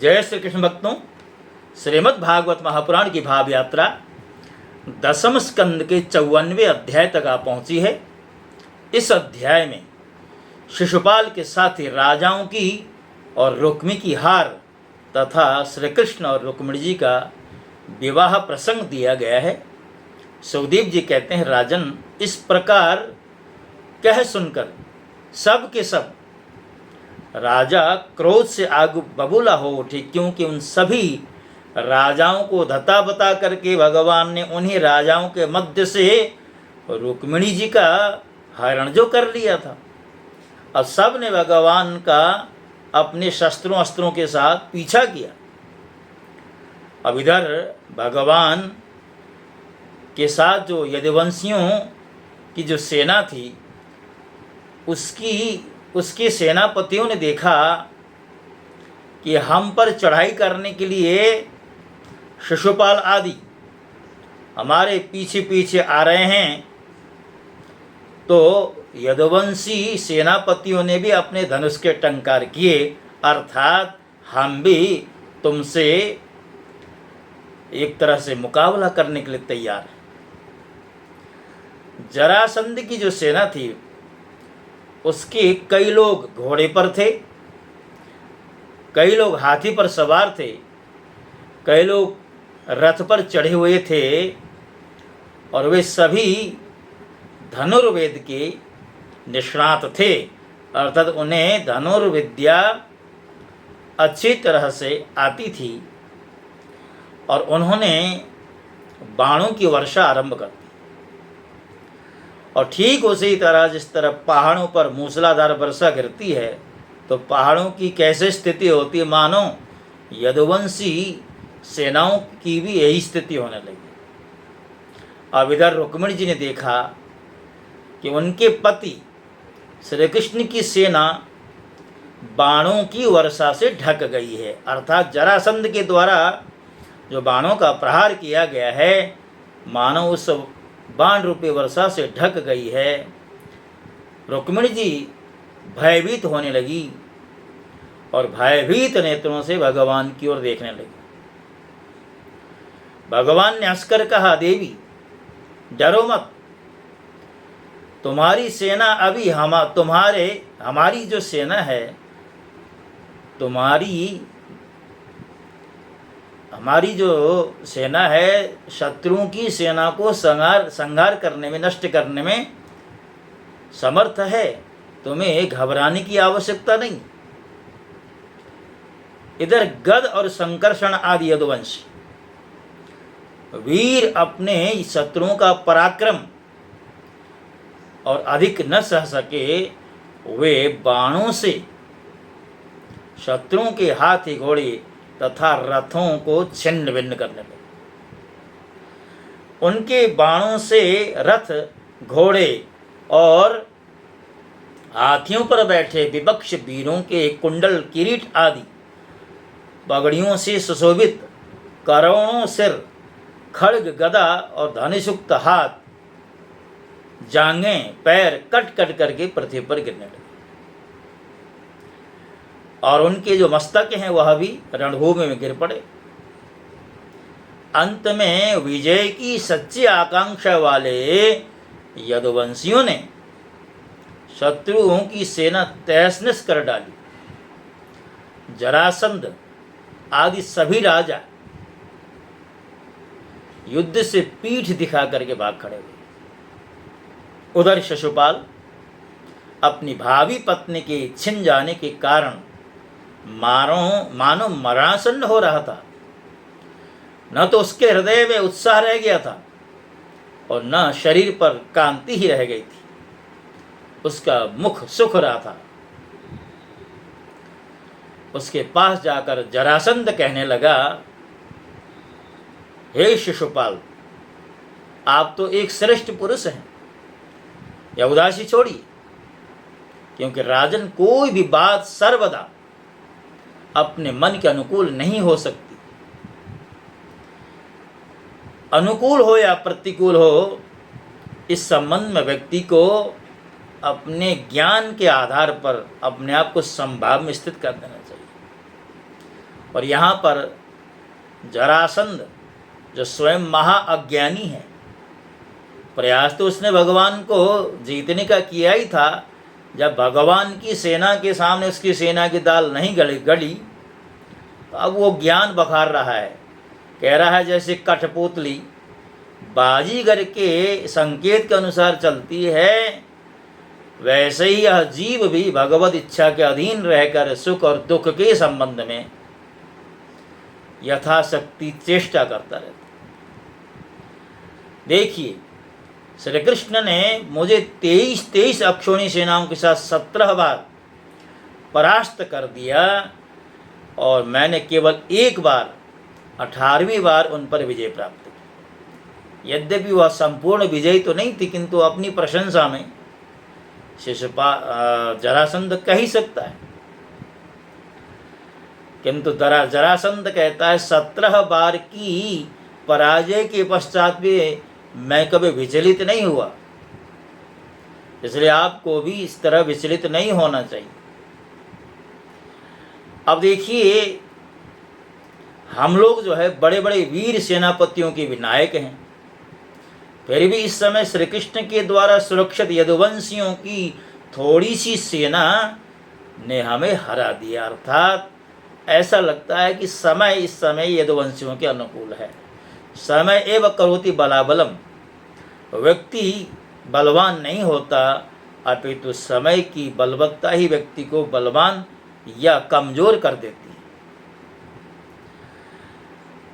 जय श्री कृष्ण भक्तों, श्रीमद् भागवत महापुराण की भाव यात्रा 10वें स्कंद के 54वें अध्याय तक आ पहुंची है। इस अध्याय में शिशुपाल के साथ ही राजाओं की और रुक्मी की हार तथा श्री कृष्ण और रुक्मिणी जी का विवाह प्रसंग दिया गया है। सुखदेव जी कहते हैं, राजन, इस प्रकार कह सुनकर सब के सब राजा क्रोध से आग बबूला हो उठे, क्योंकि उन सभी राजाओं को धता बता करके भगवान ने उन्हीं राजाओं के मध्य से रुक्मिणी जी का हरण जो कर लिया था। अब सब ने भगवान का अपने शस्त्रों अस्त्रों के साथ पीछा किया। अब इधर भगवान के साथ जो यदुवंशियों की जो सेना थी, उसके सेनापतियों ने देखा कि हम पर चढ़ाई करने के लिए शिशुपाल आदि हमारे पीछे पीछे आ रहे हैं, तो यदुवंशी सेनापतियों ने भी अपने धनुष के टंकार किए, अर्थात हम भी तुमसे एक तरह से मुकाबला करने के लिए तैयार हैं। जरासंध की जो सेना थी, उसके कई लोग घोड़े पर थे, कई लोग हाथी पर सवार थे, कई लोग रथ पर चढ़े हुए थे, और वे सभी धनुर्वेद के निष्णात थे, अर्थात उन्हें धनुर्विद्या अच्छी तरह से आती थी और उन्होंने बाणों की वर्षा आरंभ कर दी। और ठीक उसी तरह जिस तरह पहाड़ों पर मूसलाधार वर्षा गिरती है, तो पहाड़ों की कैसे स्थिति होती है, मानो यदुवंशी सेनाओं की भी यही स्थिति होने लगी। अब इधर रुक्मिणी जी ने देखा कि उनके पति श्री कृष्ण की सेना बाणों की वर्षा से ढक गई है, अर्थात जरासंध के द्वारा जो बाणों का प्रहार किया गया है, मानो उस बाण रूपी वर्षा से ढक गई है। रुक्मिणी जी भयभीत होने लगी और भयभीत नेत्रों से भगवान की ओर देखने लगी। भगवान ने हंसकर कहा, देवी डरो मत, तुम्हारी सेना अभी हमारी जो सेना है, हमारी जो सेना है, शत्रुओं की सेना को संहार करने में, नष्ट करने में समर्थ है। तुम्हें घबराने की आवश्यकता नहीं। इधर गद और संकर्षण आदि यदुवंश वीर अपने शत्रुओं का पराक्रम और अधिक न सह सके, वे बाणों से शत्रुओं के हाथी घोड़े तथा रथों को छिन्न भिन्न करने लगे। उनके बाणों से रथ, घोड़े और हाथियों पर बैठे विपक्ष वीरों के कुंडल, किरीट आदि पगड़ियों से सुशोभित करोड़ों सिर, खड्ग, गदा और धनुषयुक्त हाथ, जांघें, पैर कट कट करके पृथ्वी पर गिरने लगे, और उनके जो मस्तक हैं वह भी रणभूमि में गिर पड़े। अंत में विजय की सच्ची आकांक्षा वाले यदुवंशियों ने शत्रुओं की सेना तहस-नहस कर डाली। जरासंध आदि सभी राजा युद्ध से पीठ दिखा करके भाग खड़े हुए। उधर शिशुपाल अपनी भावी पत्नी के छिन जाने के कारण मानो मरणासन्न हो रहा था। न तो उसके हृदय में उत्साह रह गया था और न शरीर पर कांति ही रह गई थी। उसका मुख सुख रहा था। उसके पास जाकर जरासंध कहने लगा, हे शिशुपाल, आप तो एक श्रेष्ठ पुरुष हैं, यह उदासी छोड़िए, क्योंकि राजन कोई भी बात सर्वदा अपने मन के अनुकूल नहीं हो सकती। अनुकूल हो या प्रतिकूल हो, इस संबंध में व्यक्ति को अपने ज्ञान के आधार पर अपने आप को संभाव में स्थित कर देना चाहिए। और यहाँ पर जरासंध जो स्वयं महा अज्ञानी है, प्रयास तो उसने भगवान को जीतने का किया ही था। जब भगवान की सेना के सामने उसकी सेना की दाल नहीं गली तो अब वो ज्ञान बखार रहा है। कह रहा है जैसे कठपुतली बाजीगर के संकेत के अनुसार चलती है, वैसे ही यह जीव भी भगवत इच्छा के अधीन रहकर सुख और दुख के संबंध में यथाशक्ति चेष्टा करता रहता। देखिए, श्री कृष्ण ने मुझे 23 अक्षौणी सेनाओं के साथ 17 बार परास्त कर दिया और मैंने केवल एक बार 18वीं बार उन पर विजय प्राप्त की। यद्यपि वह संपूर्ण विजय तो नहीं थी, किंतु अपनी प्रशंसा में जरासंध कह ही सकता है। किंतु जरासंध कहता है 17 बार की पराजय के पश्चात भी मैं कभी विचलित नहीं हुआ, इसलिए आपको भी इस तरह विचलित नहीं होना चाहिए। अब देखिए, हम लोग जो है बड़े बड़े वीर सेनापतियों के भी नायक हैं, फिर भी इस समय श्री कृष्ण के द्वारा सुरक्षित यदुवंशियों की थोड़ी सी सेना ने हमें हरा दिया। अर्थात ऐसा लगता है कि समय इस समय यदुवंशियों के अनुकूल है। समय एव करोति बलाबलम, व्यक्ति बलवान नहीं होता, अपितु समय की बलवत्ता ही व्यक्ति को बलवान या कमजोर कर देती है।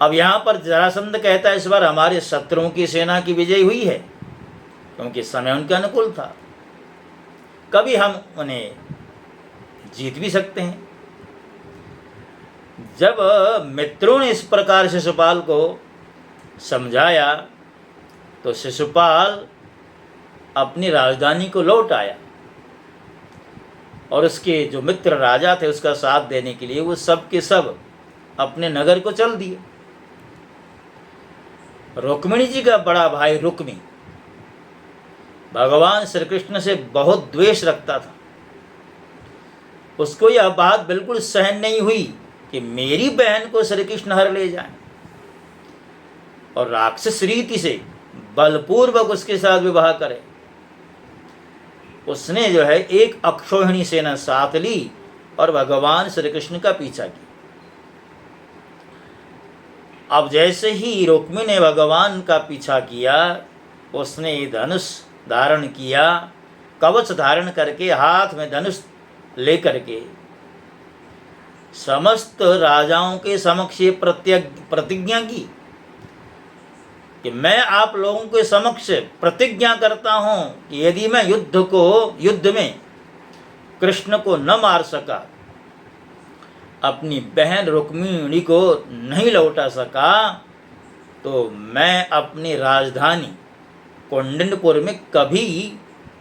अब यहाँ पर जरासंध कहता है इस बार हमारे शत्रुओं की सेना की विजय हुई है, क्योंकि समय उनके अनुकूल था। कभी हम उन्हें जीत भी सकते हैं। जब मित्रों ने इस प्रकार शिशुपाल को समझाया तो शिशुपाल अपनी राजधानी को लौट आया और उसके जो मित्र राजा थे उसका साथ देने के लिए वो सब के सब अपने नगर को चल दिए। रुक्मिणी जी का बड़ा भाई रुक्मी भगवान श्री कृष्ण से बहुत द्वेष रखता था। उसको यह बात बिल्कुल सहन नहीं हुई कि मेरी बहन को श्री कृष्ण हर ले जाएं और राक्षस रीति से बलपूर्वक उसके साथ विवाह करे। उसने जो है एक अक्षौहिणी सेना साथ ली और भगवान श्री कृष्ण का पीछा किया। अब जैसे ही रुक्मी ने भगवान का पीछा किया, उसने धनुष धारण किया, कवच धारण करके हाथ में धनुष लेकर के समस्त राजाओं के समक्ष प्रतिज्ञा की कि मैं आप लोगों के समक्ष प्रतिज्ञा करता हूं कि यदि मैं युद्ध में कृष्ण को न मार सका, अपनी बहन रुक्मिणी को नहीं लौटा सका, तो मैं अपनी राजधानी कौंडिन्यपुर में कभी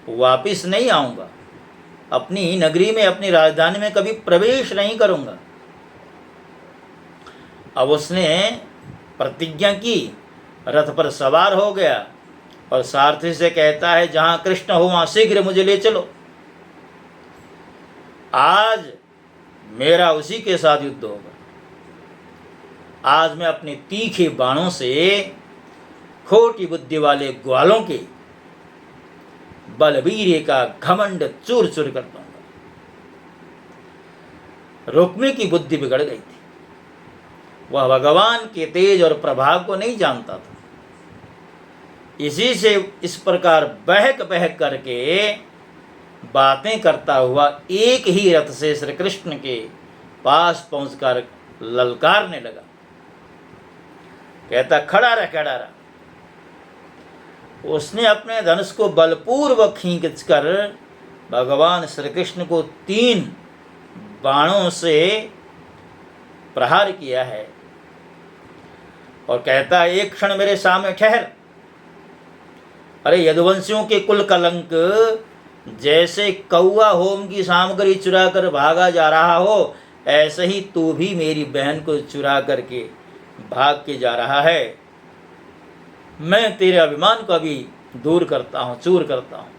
वापस नहीं आऊँगा, अपनी नगरी में अपनी राजधानी में कभी प्रवेश नहीं करूँगा। अब उसने प्रतिज्ञा की, रथ पर सवार हो गया और सारथी से कहता है जहाँ कृष्ण हो वहाँ शीघ्र मुझे ले चलो, आज मेरा उसी के साथ युद्ध होगा। आज मैं अपने तीखे बाणों से खोटी बुद्धि वाले ग्वालों के बलवीर्य का घमंड चूर चूर कर दूंगा। रुक्मी की बुद्धि बिगड़ गई थी, वह भगवान के तेज और प्रभाव को नहीं जानता था। इसी से इस प्रकार बहक बहक करके बातें करता हुआ एक ही रथ से श्री कृष्ण के पास पहुंचकर ललकारने लगा। कहता खड़ा रह। उसने अपने धनुष को बलपूर्वक खींच कर भगवान श्री कृष्ण को 3 बाणों से प्रहार किया है और कहता है एक क्षण मेरे सामने ठहर। अरे यदुवंशियों के कुल कलंक, जैसे कौआ होम की सामग्री चुरा कर भागा जा रहा हो, ऐसे ही तू भी मेरी बहन को चुरा करके भाग के जा रहा है। मैं तेरे अभिमान को अभी दूर करता हूँ, चूर करता हूँ।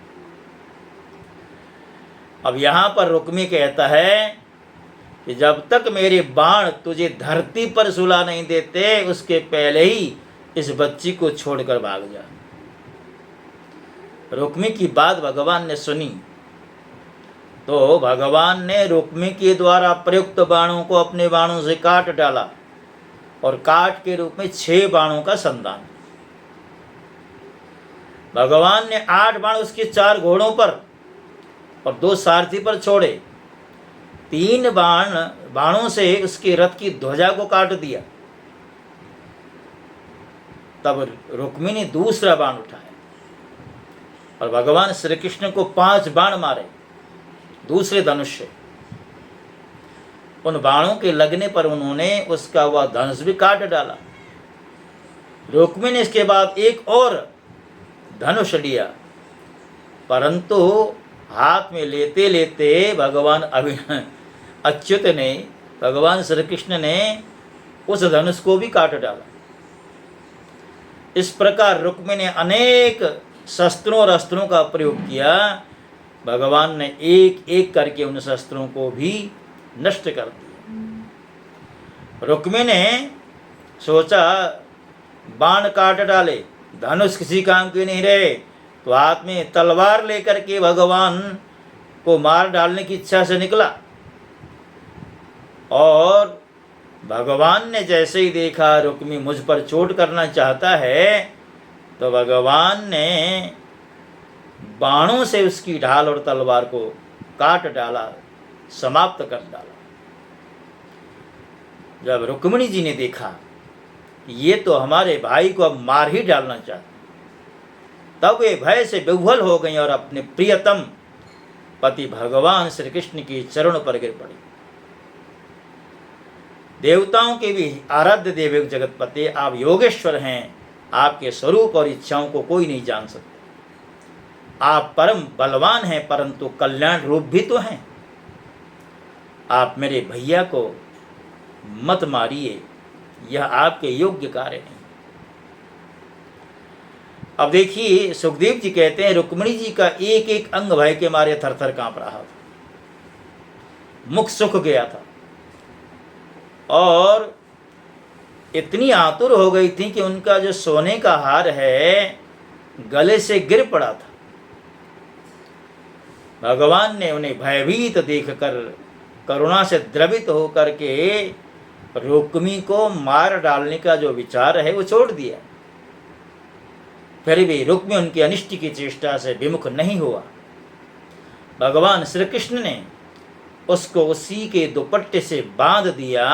अब यहाँ पर रुक्मी कहता है कि जब तक मेरे बाण तुझे धरती पर सुला नहीं देते उसके पहले ही इस बच्ची को छोड़कर भाग जा। रुक्मी की बात भगवान ने सुनी तो भगवान ने रुक्मी के द्वारा प्रयुक्त बाणों को अपने बाणों से काट डाला और काट के रूप में 6 बाणों का संधान। भगवान ने 8 बाण उसके 4 घोड़ों पर और 2 सारथी पर छोड़े। 3 बाणों से उसके रथ की ध्वजा को काट दिया। तब रुक्मी ने दूसरा बाण उठाया और भगवान श्री कृष्ण को 5 बाण मारे दूसरे धनुष से। उन बाणों के लगने पर उन्होंने उसका वह धनुष भी काट डाला। रुक्मी ने इसके बाद एक और धनुष लिया, परंतु हाथ में लेते लेते भगवान अच्युत ने, भगवान श्री कृष्ण ने उस धनुष को भी काट डाला। इस प्रकार रुक्मी ने अनेक शस्त्रों और अस्त्रों का प्रयोग किया। भगवान ने एक एक करके उन शस्त्रों को भी नष्ट कर दिया। रुक्मी ने सोचा बाण काट डाले, धनुष किसी काम के नहीं रहे, तो हाथ में तलवार लेकर के भगवान को मार डालने की इच्छा से निकला। और भगवान ने जैसे ही देखा रुक्मी मुझ पर चोट करना चाहता है, तो भगवान ने बाणों से उसकी ढाल और तलवार को काट डाला, समाप्त कर डाला। जब रुक्मिणी जी ने देखा ये तो हमारे भाई को अब मार ही डालना चाहते, तब वे भय से विह्वल हो गई और अपने प्रियतम पति भगवान श्री कृष्ण के चरणों पर गिर पड़ी। देवताओं के भी आराध्य देव जगतपते, आप योगेश्वर हैं, आपके स्वरूप और इच्छाओं को कोई नहीं जान सकता। आप परम बलवान हैं, परंतु कल्याण रूप भी तो हैं। आप मेरे भैया को मत मारिए, यह आपके योग्य कार्य नहीं। अब देखिए सुखदेव जी कहते हैं रुक्मिणी जी का एक एक अंग भय के मारे थरथर कांप रहा था, मुख सूख गया था और इतनी आतुर हो गई थी कि उनका जो सोने का हार है गले से गिर पड़ा था। भगवान ने उन्हें भयभीत देखकर करुणा से द्रवित होकर के रुक्मी को मार डालने का जो विचार है वो छोड़ दिया। फिर भी रुक्मी उनकी अनिष्ट की चेष्टा से विमुख नहीं हुआ। भगवान श्री कृष्ण ने उसको उसी के दुपट्टे से बांध दिया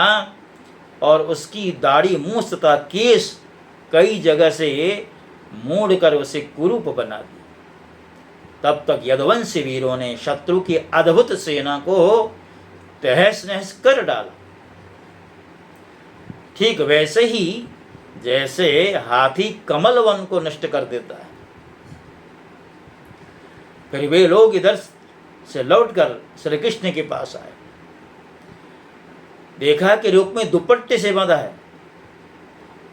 और उसकी दाढ़ी, मूछ तथा केश कई जगह से मोड़कर उसे कुरूप बना दिया। तब तक यदुवंशी वीरों ने शत्रु की अद्भुत सेना को तहस नहस कर डाला। ठीक वैसे ही जैसे हाथी कमल वन को नष्ट कर देता है। फिर वे लोग इधर से लौटकर श्री कृष्ण के पास आए, देखा कि रुक्मी दुपट्टे से बंधा है,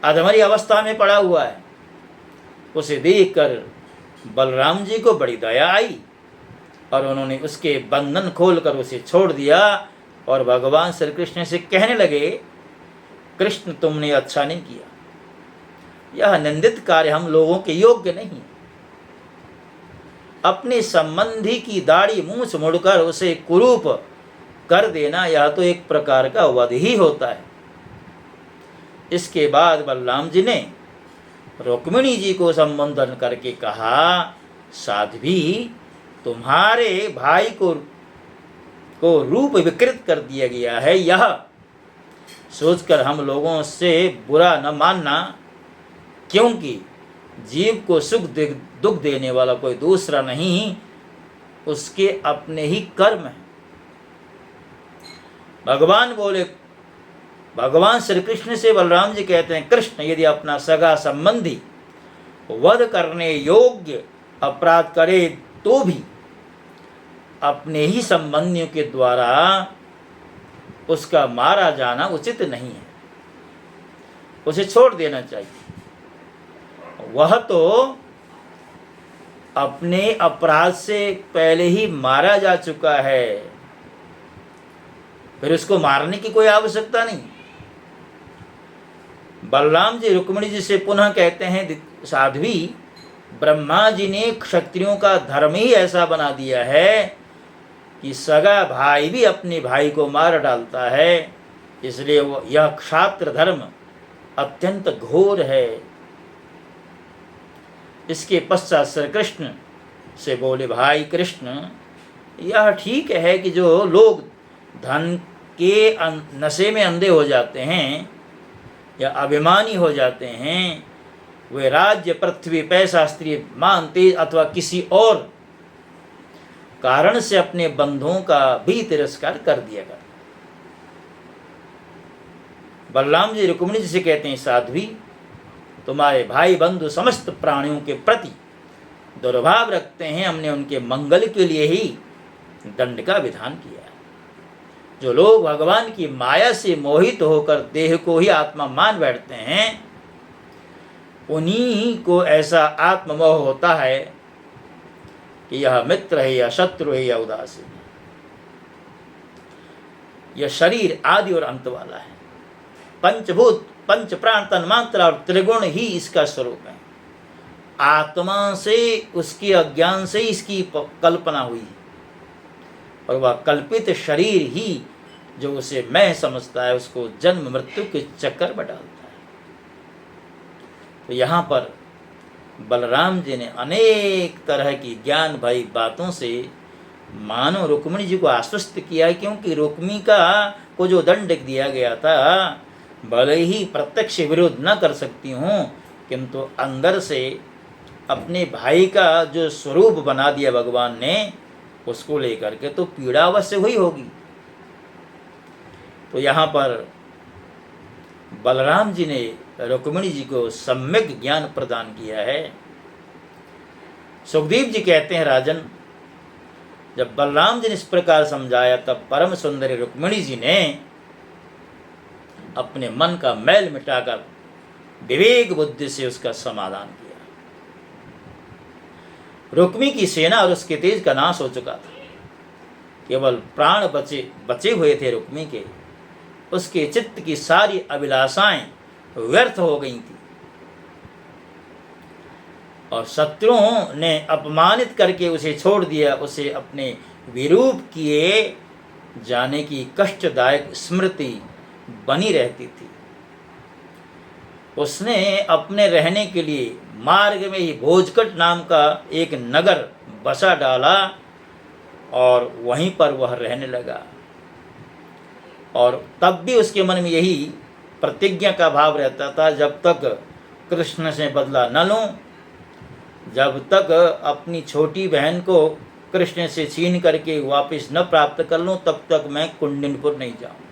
अधमरी अवस्था में पड़ा हुआ है। उसे देखकर बलराम जी को बड़ी दया आई और उन्होंने उसके बंधन खोलकर उसे छोड़ दिया और भगवान श्री कृष्ण से कहने लगे, कृष्ण तुमने अच्छा नहीं किया, यह निंदित कार्य हम लोगों के योग्य नहीं। अपने संबंधी की दाढ़ी मूछ मुड़कर उसे कुरूप कर देना यह तो एक प्रकार का वध ही होता है। इसके बाद बलराम जी ने रुक्मिणी जी को संबोधन करके कहा, साध्वी तुम्हारे भाई को रूप विकृत कर दिया गया है, यह सोचकर हम लोगों से बुरा न मानना, क्योंकि जीव को सुख दुख देने वाला कोई दूसरा नहीं, उसके अपने ही कर्म हैं। भगवान बोले, भगवान श्री कृष्ण से बलराम जी कहते हैं, कृष्ण यदि अपना सगा संबंधी वध करने योग्य अपराध करे तो भी अपने ही संबंधियों के द्वारा उसका मारा जाना उचित नहीं है, उसे छोड़ देना चाहिए। वह तो अपने अपराध से पहले ही मारा जा चुका है। फिर उसको मारने की कोई आवश्यकता नहीं। बलराम जी रुक्मिणी जी से पुनः कहते हैं, साध्वी, ब्रह्मा जी ने क्षत्रियों का धर्म ही ऐसा बना दिया है कि सगा भाई भी अपने भाई को मार डालता है, इसलिए वो यह क्षात्र धर्म अत्यंत घोर है। इसके पश्चात श्री कृष्ण से बोले, भाई कृष्ण, यह ठीक है कि जो लोग धन के नशे में अंधे हो जाते हैं या अभिमानी हो जाते हैं, वे राज्य, पृथ्वी, पैसा, स्त्री, मान, तेज अथवा किसी और कारण से अपने बंधुओं का भी तिरस्कार कर दिया करते। बलराम जी रुक्मिणी जी से कहते हैं, साध्वी, तुम्हारे भाई बंधु समस्त प्राणियों के प्रति दुर्भाव रखते हैं, हमने उनके मंगल के लिए ही दंड का विधान किया। जो लोग भगवान की माया से मोहित होकर देह को ही आत्मा मान बैठते हैं, उन्हीं को ऐसा आत्ममोह होता है कि यह मित्र है या शत्रु है या उदासीन है, यह शरीर आदि और अंत वाला है। पंचभूत, पंच प्राण, तन, मात्रा और त्रिगुण ही इसका स्वरूप है। आत्मा से, उसके अज्ञान से इसकी कल्पना हुई है, और वह कल्पित शरीर ही जो उसे मैं समझता है, उसको जन्म मृत्यु के चक्कर में डालता है। तो यहाँ पर बलराम जी ने अनेक तरह की ज्ञान भरी बातों से मानो रुक्मिणी जी को आश्वस्त किया, क्योंकि रुक्मी को जो दंड दिया गया था, भले ही प्रत्यक्ष विरोध न कर सकती हूँ, किंतु अंदर से अपने भाई का जो स्वरूप बना दिया भगवान ने, उसको लेकर के तो पीड़ा अवश्य हुई होगी। तो यहाँ पर बलराम जी ने रुक्मिणी जी को सम्यक ज्ञान प्रदान किया है। सुखदेव जी कहते हैं, राजन, जब बलराम जी ने इस प्रकार समझाया, तब परम सुंदरी रुक्मिणी जी ने अपने मन का मैल मिटाकर विवेक बुद्धि से उसका समाधान किया। रुक्मी की सेना और उसके तेज का नाश हो चुका था, केवल प्राण बचे हुए थे रुक्मी के। उसके चित्त की सारी अभिलाषाएं व्यर्थ हो गई थी, और शत्रुओं ने अपमानित करके उसे छोड़ दिया। उसे अपने विरूप किए जाने की कष्टदायक स्मृति बनी रहती थी। उसने अपने रहने के लिए मार्ग में ही भोजकट नाम का एक नगर बसा डाला, और वहीं पर वह रहने लगा। और तब भी उसके मन में यही प्रतिज्ञा का भाव रहता था, जब तक कृष्ण से बदला न लूं, जब तक अपनी छोटी बहन को कृष्ण से छीन करके वापस न प्राप्त कर लूं, तब तक मैं कुंडिनपुर नहीं जाऊं।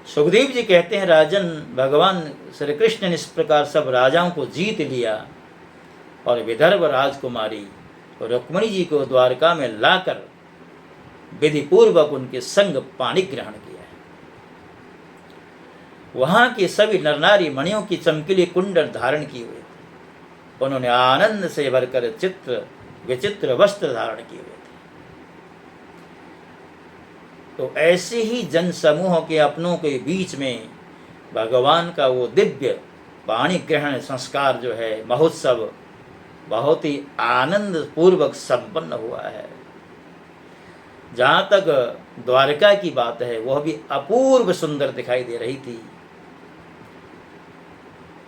सुखदेव जी कहते हैं, राजन, भगवान श्री कृष्ण ने इस प्रकार सब राजाओं को जीत लिया और विदर्भ राजकुमारी रुक्मिणी जी को द्वारका में लाकर विधि पूर्वक उनके संग पानी ग्रहण किया है। वहां के सभी नरनारी मणियों की चमकीली कुंडल धारण किए हुए थे। उन्होंने आनंद से भरकर चित्र विचित्र वस्त्र धारण किए हुए थे। तो ऐसे ही जन समूह के अपनों के बीच में भगवान का वो दिव्य पाणी ग्रहण संस्कार जो है, महोत्सव, बहुत ही आनंद पूर्वक संपन्न हुआ है। जहाँ तक द्वारका की बात है, वह भी अपूर्व सुंदर दिखाई दे रही थी।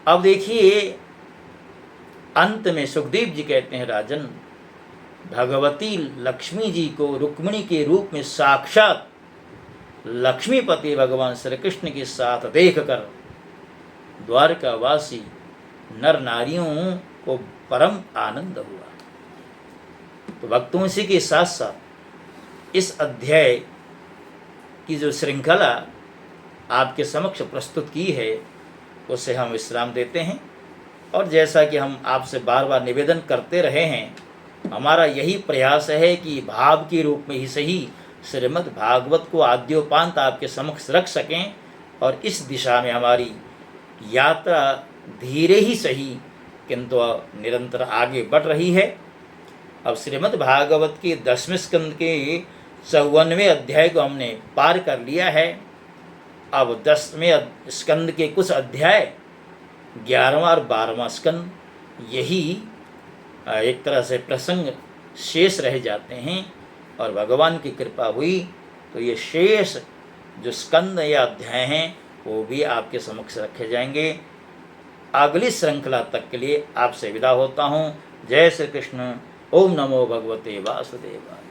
अब देखिए, अंत में सुखदेव जी कहते हैं, राजन, भगवती लक्ष्मी जी को रुक्मिणी के रूप में साक्षात लक्ष्मीपति भगवान श्री कृष्ण के साथ देखकर द्वारकावासी नर नारियों को परम आनंद हुआ। तो भक्तों, इसी के साथ साथ इस अध्याय की जो श्रृंखला आपके समक्ष प्रस्तुत की है, उसे हम विश्राम देते हैं। और जैसा कि हम आपसे बार बार निवेदन करते रहे हैं, हमारा यही प्रयास है कि भाव के रूप में ही सही श्रीमद् भागवत को आद्योपांत आपके समक्ष रख सकें, और इस दिशा में हमारी यात्रा धीरे ही सही किंतु निरंतर आगे बढ़ रही है। अब श्रीमद् भागवत के 10वें स्कंद के 54वें अध्याय को हमने पार कर लिया है। अब 10वें स्कंद के कुछ अध्याय 11वां और 12वां स्कंद, यही एक तरह से प्रसंग शेष रह जाते हैं। और भगवान की कृपा हुई तो ये शेष जो स्कंद या अध्याय हैं वो भी आपके समक्ष रखे जाएंगे। अगली श्रृंखला तक के लिए आपसे विदा होता हूँ। जय श्री कृष्ण। ओम नमो भगवते वासुदेवाय।